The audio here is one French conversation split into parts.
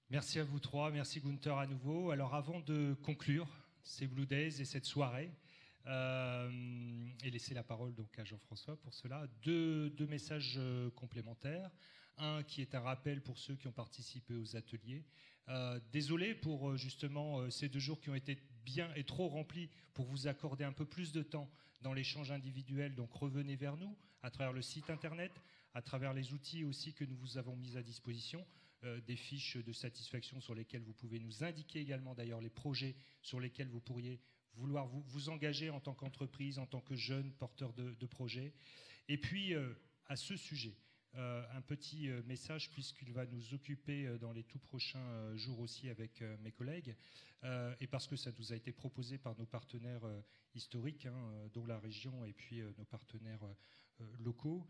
Merci à vous trois, merci Gunther à nouveau. Alors avant de conclure ces Blue Days et cette soirée, et laisser la parole donc à Jean-François pour cela, deux messages complémentaires. Un qui est un rappel pour ceux qui ont participé aux ateliers. Désolé pour justement ces 2 jours qui ont été bien et trop remplis pour vous accorder un peu plus de temps dans l'échange individuel. Donc revenez vers nous à travers le site internet, à travers les outils aussi que nous vous avons mis à disposition. Des fiches de satisfaction sur lesquelles vous pouvez nous indiquer également d'ailleurs les projets sur lesquels vous pourriez vouloir vous engager en tant qu'entreprise, en tant que jeune porteur de projet. Et puis, à ce sujet, un petit message, puisqu'il va nous occuper dans les tout prochains jours aussi avec mes collègues, et parce que ça nous a été proposé par nos partenaires historiques, dont la région et puis nos partenaires locaux.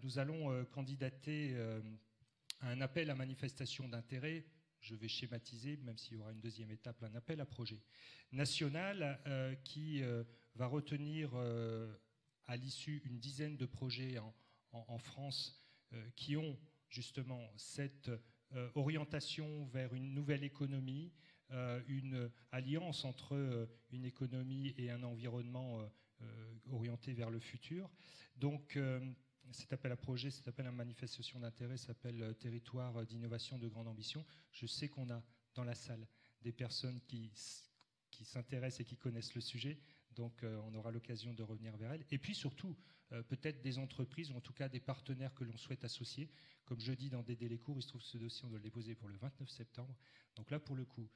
Nous allons candidater un appel à manifestation d'intérêt, je vais schématiser, même s'il y aura une deuxième étape, un appel à projet national qui va retenir à l'issue une dizaine de projets en France qui ont justement cette orientation vers une nouvelle économie, une alliance entre une économie et un environnement orienté vers le futur. Donc, cet appel à projet, cet appel à manifestation d'intérêt s'appelle Territoire d'innovation de grande ambition. Je sais qu'on a dans la salle des personnes qui s'intéressent et qui connaissent le sujet, donc on aura l'occasion de revenir vers elles. Et puis surtout, peut-être des entreprises, ou en tout cas des partenaires que l'on souhaite associer. Comme je dis dans des délais courts, il se trouve que ce dossier, on doit le déposer pour le 29 septembre. Donc là, pour le coup,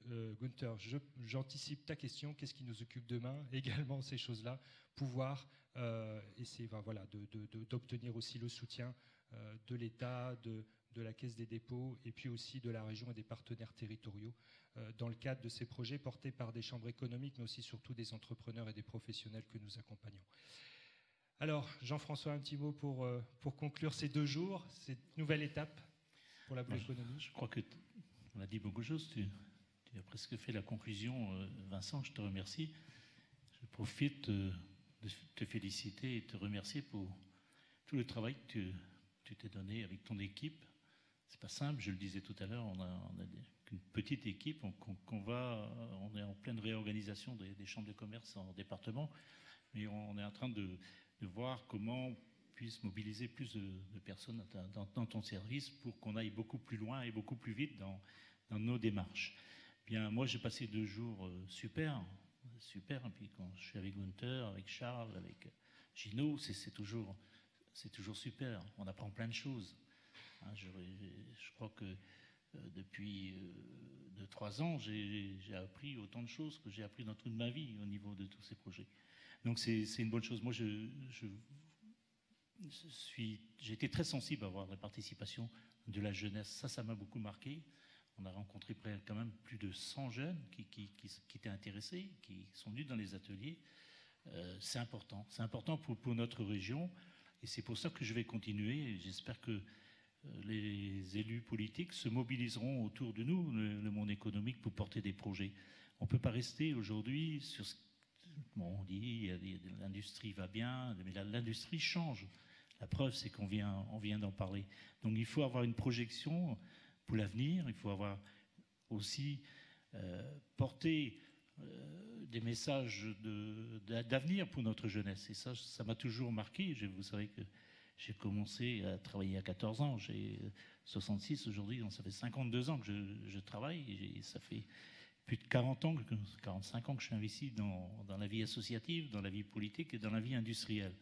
Gunther, j'anticipe ta question, qu'est-ce qui nous occupe demain? Également ces choses-là, pouvoir essayer d'obtenir aussi le soutien de l'État, de la Caisse des dépôts et puis aussi de la région et des partenaires territoriaux dans le cadre de ces projets portés par des chambres économiques, mais aussi surtout des entrepreneurs et des professionnels que nous accompagnons. Alors, Jean-François, un petit mot pour conclure ces 2 jours, cette nouvelle étape pour la Blue Economy. Je crois qu'on a dit beaucoup de choses. Tu as presque fait la conclusion, Vincent, je te remercie. Je profite de te féliciter et te remercier pour tout le travail que tu t'es donné avec ton équipe. C'est pas simple, je le disais tout à l'heure, on a une petite équipe, on est en pleine réorganisation des chambres de commerce en département, mais on est en train de voir comment on puisse mobiliser plus de personnes dans ton service pour qu'on aille beaucoup plus loin et beaucoup plus vite dans nos démarches. Bien, moi j'ai passé 2 jours super, et puis quand je suis avec Gunther, avec Charles, avec Gino, c'est toujours super, on apprend plein de choses. Je crois que depuis 2-3 ans, j'ai appris autant de choses que j'ai appris dans toute ma vie au niveau de tous ces projets. Donc c'est une bonne chose. Moi, j'ai été très sensible à voir la participation de la jeunesse. Ça m'a beaucoup marqué. On a rencontré quand même plus de 100 jeunes qui étaient intéressés, qui sont venus dans les ateliers. C'est important pour notre région. Et c'est pour ça que je vais continuer. J'espère que les élus politiques se mobiliseront autour de nous, le monde économique, pour porter des projets. On ne peut pas rester aujourd'hui sur ce on dit l'industrie va bien, mais l'industrie change. La preuve, c'est qu'on vient d'en parler. Donc il faut avoir une projection pour l'avenir. Il faut avoir aussi porter des messages d'avenir pour notre jeunesse. Et ça m'a toujours marqué. Vous savez que j'ai commencé à travailler à 14 ans. J'ai 66 aujourd'hui, donc ça fait 52 ans que je travaille. Et ça fait plus de 45 ans que je suis investi dans la vie associative, dans la vie politique et dans la vie industrielle.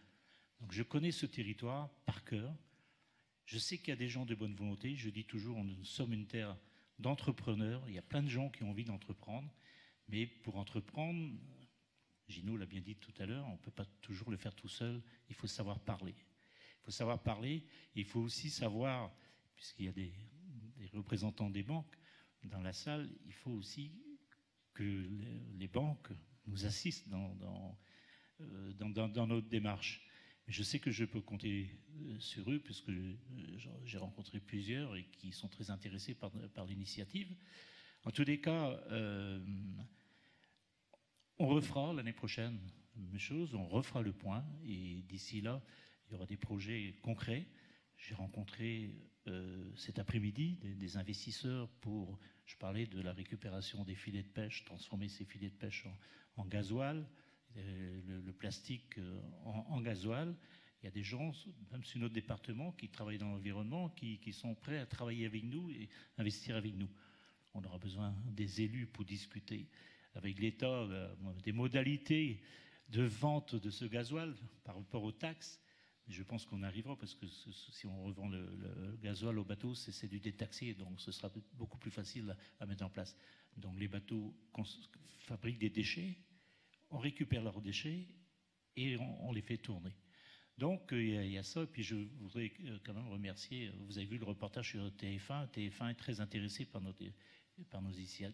Donc je connais ce territoire par cœur. Je sais qu'il y a des gens de bonne volonté. Je dis toujours, nous sommes une terre d'entrepreneurs. Il y a plein de gens qui ont envie d'entreprendre. Mais pour entreprendre, Gino l'a bien dit tout à l'heure, on ne peut pas toujours le faire tout seul. Il faut savoir parler. Il faut savoir parler. Il faut aussi savoir, puisqu'il y a des représentants des banques dans la salle, il faut aussi que les banques nous assistent dans notre démarche. Mais je sais que je peux compter sur eux, puisque j'ai rencontré plusieurs et qui sont très intéressés par l'initiative. En tous les cas, on refera l'année prochaine la même chose, on refera le point, et d'ici là, il y aura des projets concrets. J'ai rencontré cet après-midi des investisseurs je parlais de la récupération des filets de pêche, transformer ces filets de pêche en gasoil, le plastique en gasoil. Il y a des gens, même sur notre département, qui travaillent dans l'environnement, qui sont prêts à travailler avec nous et investir avec nous. On aura besoin des élus pour discuter avec l'État des modalités de vente de ce gasoil par rapport aux taxes. Je pense qu'on arrivera, parce que si on revend le gasoil au bateau, c'est du détaxé, donc ce sera beaucoup plus facile à mettre en place. Donc les bateaux fabriquent des déchets, on récupère leurs déchets et on les fait tourner. Donc il y a ça, et puis je voudrais quand même remercier, vous avez vu le reportage sur TF1, TF1 est très intéressé par nos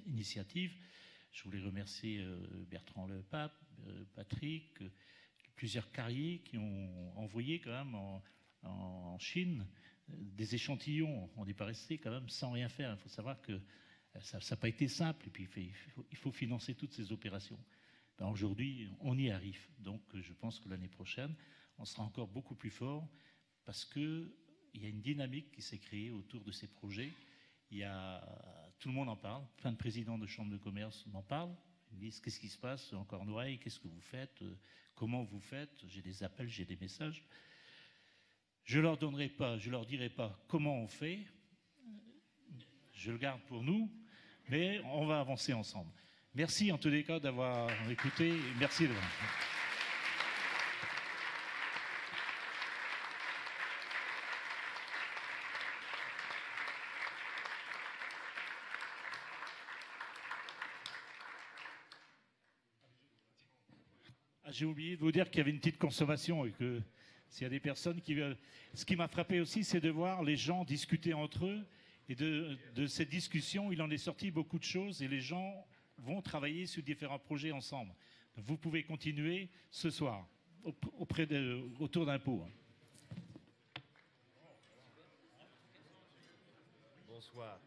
initiatives. Je voulais remercier Bertrand Lepape, Patrick, plusieurs carriers qui ont envoyé quand même en Chine des échantillons. On n'est pas resté quand même sans rien faire. Il faut savoir que ça n'a pas été simple, et puis il faut financer toutes ces opérations. Ben aujourd'hui, on y arrive. Donc je pense que l'année prochaine, on sera encore beaucoup plus fort, parce qu'il y a une dynamique qui s'est créée autour de ces projets. Tout le monde en parle. Plein de présidents de chambres de commerce m'en parlent. Ils me disent: qu'est-ce qui se passe en Cornouailles? Qu'est-ce que vous faites? Comment vous faites? J'ai des appels, j'ai des messages. Je leur dirai pas comment on fait. Je le garde pour nous, mais on va avancer ensemble. Merci en tous les cas d'avoir écouté. Merci de J'ai oublié de vous dire qu'il y avait une petite consommation, et que s'il y a des personnes qui veulent... Ce qui m'a frappé aussi, c'est de voir les gens discuter entre eux, et de cette discussion, il en est sorti beaucoup de choses, et les gens vont travailler sur différents projets ensemble. Vous pouvez continuer ce soir, autour d'un pot. Bonsoir.